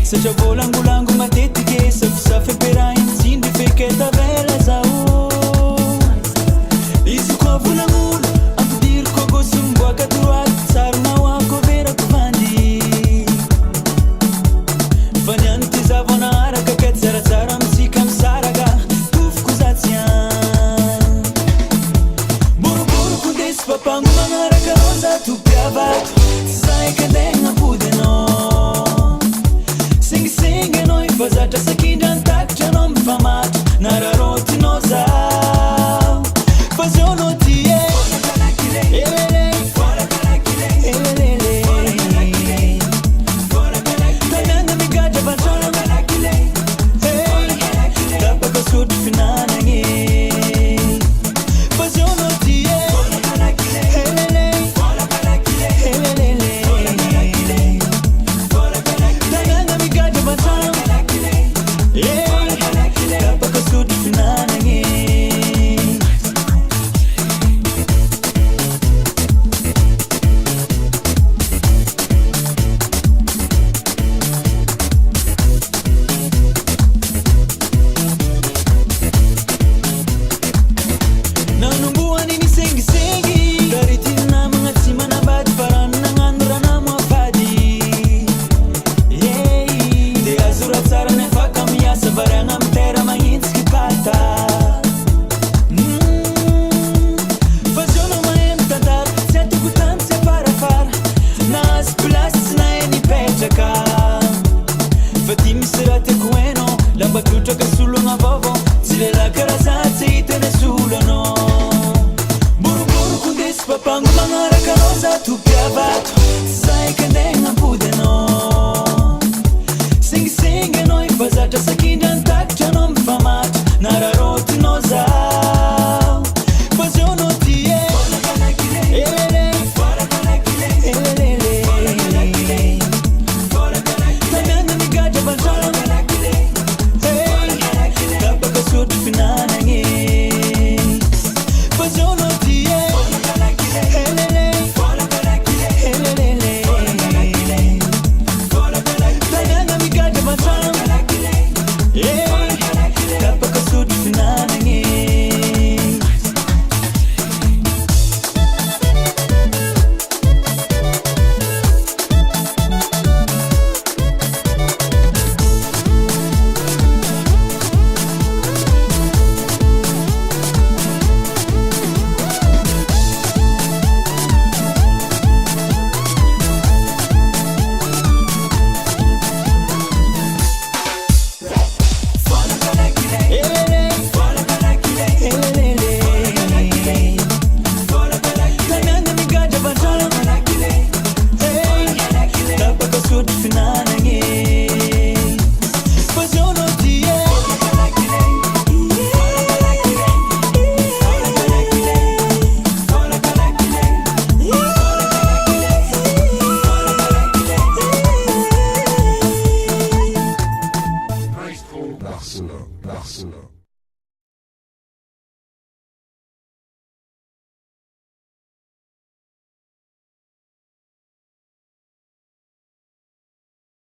Satria volangolango matetiky safisafy ampiarahiny tsindry feky tavela zao izy koa volan'olo ampidiriko agosy miboaka droaty tsaronao ako verako vandy fa niany ty zavona araka ke tsaratsara amitsika misaraka tofoko za tsy an boroboroko ndesy papango magnaraka roza topiavato tsy zaika ndeha ampody anao singisingy anao ifazatra sakindra nitakitra anao mifamatra nararotinao zaho fa zao anao ty elele tamianga migadra vatrano tapaka sotro finanagny fa zao anao ty tamianga migadra vatrano tapaka sotro finanagny nanomboany ny sengisengy daritiny namagna tsy manambady fa rano nagnano rana moafady de azora tsara nefaka miasa variagna amy tera magnitsika pata fa zao anao mahay mitantara tsy atoko tany tsy afarafara nahazo plasy tsy nahay nipetraka fa ty misy raha tiako hainao lamba trotraka sologna vaovao tsy lehilahy karaha za tsy hitana solo anao boroboroko ndesy papango magnaraka anao za topiavato tsy zaika ndeha ampody anao singisingy anao ifazatra sakindra nitakitra anao mifamatra nararotinao zaho fa zao anao ty tamianga migadra vatrano tapaka sotro finanagny fa zao anao ty tamianga migadra vatrano tapaka sotro finanagny tamianga migadra vatrano tapaka sotro finanagny fa zao anao ty Barcelona.